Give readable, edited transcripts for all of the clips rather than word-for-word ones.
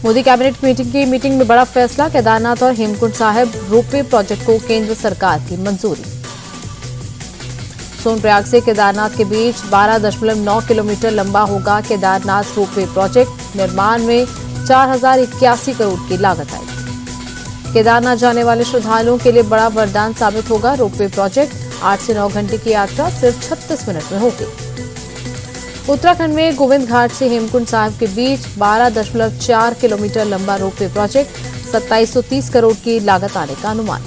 Modi cabinet meeting में बड़ा फैसला, केदारनाथ और हेमकुंड साहिब रोपवे प्रोजेक्ट को केंद्र सरकार की मंजूरी। सोनप्रयाग से केदारनाथ के बीच 12.9 किलोमीटर लंबा होगा केदारनाथ रोपवे प्रोजेक्ट। निर्माण में 4081 करोड़ की लागत आएगी। केदारनाथ जाने वाले श्रद्धालुओं के लिए बड़ा वरदान साबित होगा रोपवे प्रोजेक्ट। 8 से 9 घंटे की यात्रा सिर्फ 36 मिनट में होगी। उत्तराखंड में गोविंद घाट से हेमकुंड साहिब के बीच 12.4 किलोमीटर लंबा रोपवे प्रोजेक्ट 2730 करोड़ की लागत आने का अनुमान।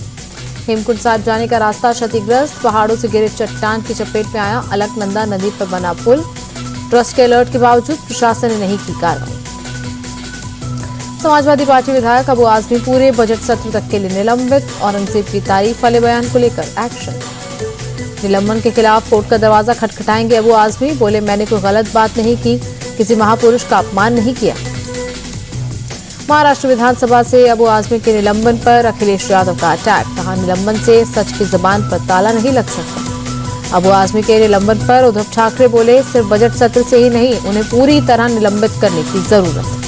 हेमकुंड साहिब जाने का रास्ता क्षतिग्रस्त, पहाड़ों से गिरे चट्टान की चपेट में आया अलकनंदा नदी पर बना पुल। ट्रस्ट के अलर्ट के बावजूद प्रशासन ने नहीं की कार्रवाई। समाजवादी पार्टी विधायक अबू आजमी पूरे बजट सत्र तक के लिए निलंबित। औरंगजेब की तारीफ वाले बयान को लेकर एक्शन। निलंबन के खिलाफ कोर्ट का दरवाजा खटखटाएंगे अबू आजमी। बोले, मैंने कोई गलत बात नहीं की, किसी महापुरुष का अपमान नहीं किया। महाराष्ट्र विधानसभा से अबू आजमी के निलंबन पर अखिलेश यादव का अटैक। कहा, निलंबन से सच की जुबान पर ताला नहीं लग सकता। अबू आजमी के निलंबन पर उद्धव ठाकरे बोले, सिर्फ बजट सत्र से ही नहीं, उन्हें पूरी तरह निलंबित करने की जरूरत है।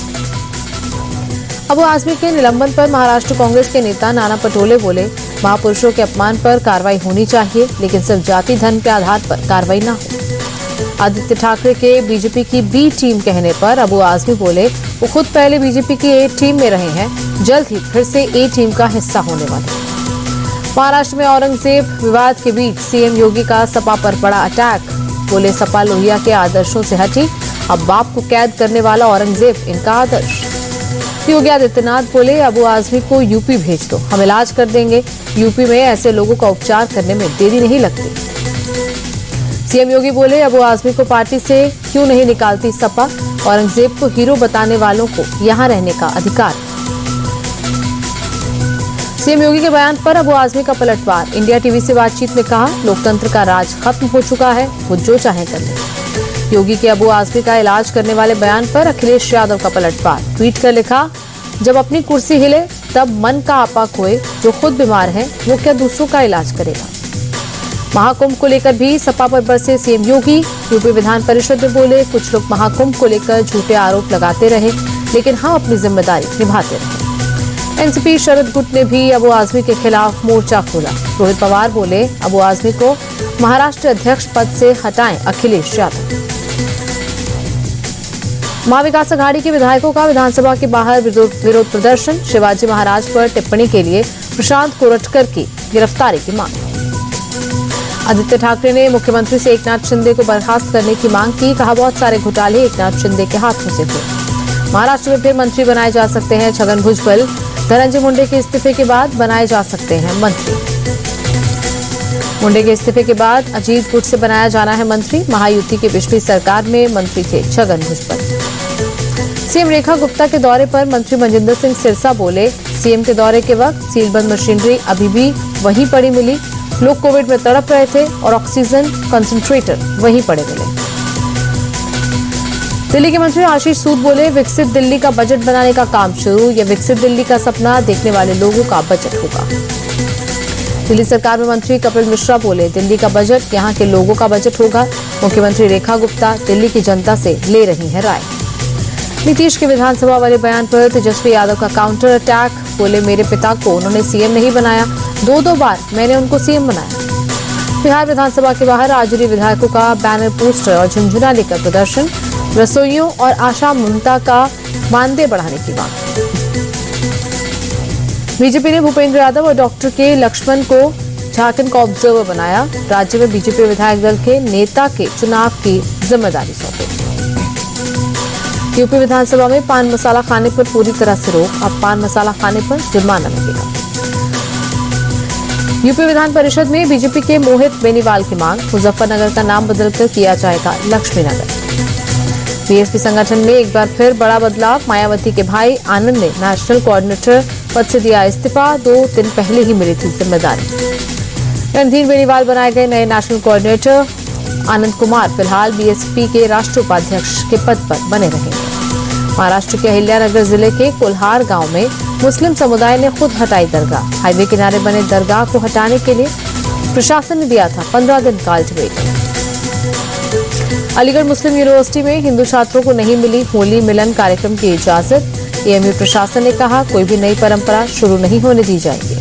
अबू आजमी के निलंबन पर महाराष्ट्र कांग्रेस के नेता नाना पटोले बोले, महापुरुषों के अपमान पर कार्रवाई होनी चाहिए, लेकिन सिर्फ जाति धर्म के आधार पर कार्रवाई न हो। आदित्य ठाकरे के बीजेपी की बी टीम कहने पर अबू आजमी बोले, वो खुद पहले बीजेपी की ए टीम में रहे हैं, जल्द ही फिर से ए टीम का हिस्सा होने वाले। महाराष्ट्र में औरंगजेब विवाद के बीच सीएम योगी का सपा पर बड़ा अटैक। बोले, सपा लोहिया के आदर्शों से हटी, अब बाप को कैद करने वाला औरंगजेब इनका आदर्श। योगी आदित्यनाथ बोले, अबू आजमी को यूपी भेज दो, हम इलाज कर देंगे। यूपी में ऐसे लोगों का उपचार करने में देरी नहीं लगती। सीएम योगी बोले, अबू आजमी को पार्टी से क्यों नहीं निकालती सपा, औरंगजेब को हीरो बताने वालों को यहां रहने का अधिकार। सीएम योगी के बयान पर अबू आजमी का पलटवार। इंडिया टीवी से बातचीत में कहा, लोकतंत्र का राज खत्म हो चुका है, वो जो चाहे कर ले। योगी के अबू आजमी का इलाज करने वाले बयान पर अखिलेश यादव का पलटवार। ट्वीट कर लिखा, जब अपनी कुर्सी हिले तब मन का आपा खोए, जो खुद बीमार है वो क्या दूसरों का इलाज करेगा। महाकुंभ को लेकर भी सपा पर बरसे सीएम योगी। यूपी विधान परिषद में बोले, कुछ लोग महाकुंभ को लेकर झूठे आरोप लगाते रहे, लेकिन हम अपनी जिम्मेदारी निभाते रहे। एनसीपी शरद गुट ने भी अबू आजमी के खिलाफ मोर्चा खोला। रोहित पवार बोले, अबू आजमी को महाराष्ट्र अध्यक्ष पद से हटाएं अखिलेश यादव। महाविकास अघाड़ी के विधायकों का विधानसभा के बाहर विरोध प्रदर्शन। शिवाजी महाराज पर टिप्पणी के लिए प्रशांत कोरटकर की गिरफ्तारी की मांग। आदित्य ठाकरे ने मुख्यमंत्री से एकनाथ शिंदे को बर्खास्त करने की मांग की। कहा, बहुत सारे घोटाले एकनाथ शिंदे के हाथों से हुए। महाराष्ट्र में फिर मंत्री बनाए जा सकते हैं छगन भुजबल। धनंजय मुंडे के इस्तीफे के बाद बनाए जा सकते हैं मंत्री। मुंडे के इस्तीफे के बाद अजीत गुट से बनाया जाना है मंत्री। महायुति की पिछली सरकार में मंत्री थे छगन भुजबल। सीएम रेखा गुप्ता के दौरे पर मंत्री मनजिंदर सिंह सिरसा बोले, सीएम के दौरे के वक्त सीलबंद मशीनरी अभी भी वहीं पड़ी मिली। लोग कोविड में तड़प रहे थे और ऑक्सीजन कंसंट्रेटर वहीं पड़े मिले। दिल्ली के मंत्री आशीष सूद बोले, विकसित दिल्ली का बजट बनाने का काम शुरू। यह विकसित दिल्ली का सपना देखने वाले लोगों का बजट होगा। दिल्ली सरकार में मंत्री कपिल मिश्रा बोले, दिल्ली का बजट यहां के लोगों का बजट होगा। मुख्यमंत्री रेखा गुप्ता दिल्ली की जनता से ले रही हैं राय। नीतीश के विधानसभा वाले बयान पर तेजस्वी यादव का काउंटर अटैक। बोले, मेरे पिता को उन्होंने सीएम नहीं बनाया, 2 बार मैंने उनको सीएम बनाया। बिहार विधानसभा के बाहर आजरी विधायकों का बैनर, पोस्टर और झुंझुना लेकर प्रदर्शन। रसोइयों और आशा मुमता का मानदेय बढ़ाने की मांग। बीजेपी ने भूपेंद्र यादव और डॉक्टर के लक्ष्मण को झारखंड का ऑब्जर्वर बनाया। राज्य में बीजेपी विधायक दल के नेता के चुनाव की जिम्मेदारी सौंपी। यूपी विधानसभा में पान मसाला खाने पर पूरी तरह से रोक। अब पान मसाला खाने पर जुर्माना लगेगा। यूपी विधान परिषद में बीजेपी के मोहित बेनीवाल की मांग। मुजफ्फरनगर का नाम बदलकर किया जाएगा लक्ष्मीनगर। बीएसपी संगठन में एक बार फिर बड़ा बदलाव। मायावती के भाई आनंद ने नेशनल कोऑर्डिनेटर पद से दिया इस्तीफा। 2 दिन पहले ही मिली थी जिम्मेदारी। रणधीर बेनीवाल बनाए गए नए नेशनल कोऑर्डिनेटर। आनंद कुमार फिलहाल बीएसपी के राष्ट्रीय उपाध्यक्ष के पद पर बने रहेंगे। महाराष्ट्र के अहिल्यानगर जिले के कोल्हार गांव में मुस्लिम समुदाय ने खुद हटाई दरगाह। हाईवे किनारे बने दरगाह को हटाने के लिए प्रशासन ने दिया था 15 दिन का अल्टीमेटम। अलीगढ़ मुस्लिम यूनिवर्सिटी में हिंदू छात्रों को नहीं मिली होली मिलन कार्यक्रम की इजाजत। एएमयू प्रशासन ने कहा, कोई भी नई परंपरा शुरू नहीं होने दी जाएगी।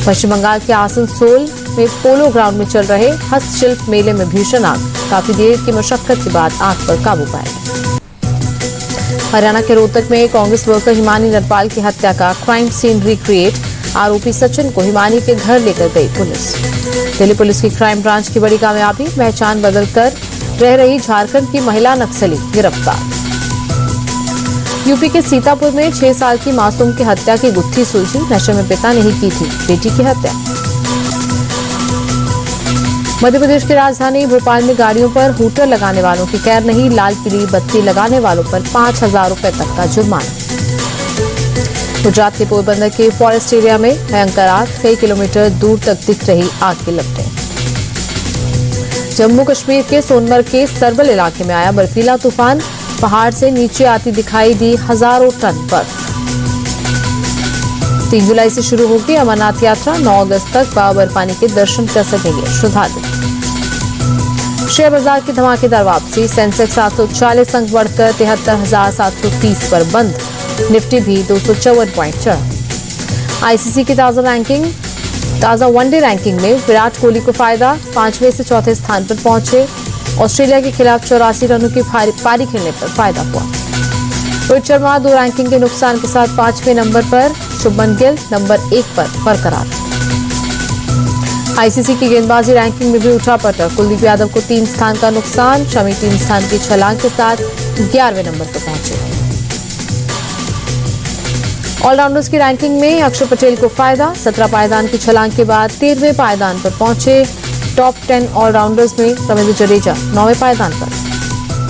पश्चिम बंगाल के आसनसोल में पोलो ग्राउंड में चल रहे हस्तशिल्प मेले में भीषण आग, काफी देर की मशक्कत के बाद आग पर काबू पाया। हरियाणा के रोहतक में कांग्रेस वर्कर हिमानी नरपाल की हत्या का क्राइम सीन रिक्रिएट, आरोपी सचिन को हिमानी के घर लेकर गई पुलिस। दिल्ली पुलिस की क्राइम ब्रांच की बड़ी कामयाबी, पहचान बदलकर रह रही झारखंड की महिला नक्सली गिरफ्तार। यूपी के सीतापुर में 6 साल की मासूम की हत्या की गुत्थी सुलझी, नशे में पिता ने ही की थी बेटी की हत्या। मध्य प्रदेश की राजधानी भोपाल में गाड़ियों पर हूटर लगाने वालों की खैर नहीं, लाल पीली बत्ती लगाने वालों पर 5,000 रुपए तक का जुर्माना। गुजरात के पोरबंदर के फॉरेस्ट एरिया में भयंकर आग, कई किलोमीटर दूर तक दिख रही आग की लपटें। जम्मू कश्मीर के सोनमर्ग के सरबल इलाके में आया बर्फीला तूफान, पहाड़ से नीचे आती दिखाई दी हजारों टन बर्फ। 3 जुलाई से शुरू होगी अमरनाथ यात्रा, 9 अगस्त तक बाबा बर्फानी के दर्शन कर सकेंगे श्रद्धालु। शेयर बाजार की धमाकेदार वापसी, सेंसेक्स 740 अंक बढ़कर 73,730 पर बंद, निफ्टी भी 254 पॉइंट चढ़ा। आईसीसी की ताजा वनडे रैंकिंग में विराट कोहली को फायदा, 5वें से 4थे स्थान पर पहुंचे। ऑस्ट्रेलिया के खिलाफ 84 रनों की पारी खेलने पर फायदा हुआ। रोहित शर्मा 2 रैंकिंग के नुकसान के साथ 5वें नंबर पर, शुभमन गिल नंबर 1 पर बरकरार। आईसीसी की गेंदबाजी रैंकिंग में भी उठापटक, कुलदीप यादव को 3 स्थान का नुकसान, शमी 3 स्थान की छलांग के साथ 11वें नंबर पर पहुंचे। ऑलराउंडर्स की रैंकिंग में अक्षर पटेल को फायदा, 17 पायदान की छलांग के बाद 13वें पायदान पर पहुंचे। टॉप 10 ऑलराउंडर्स में रविंद्र जडेजा 9वें पायदान पर।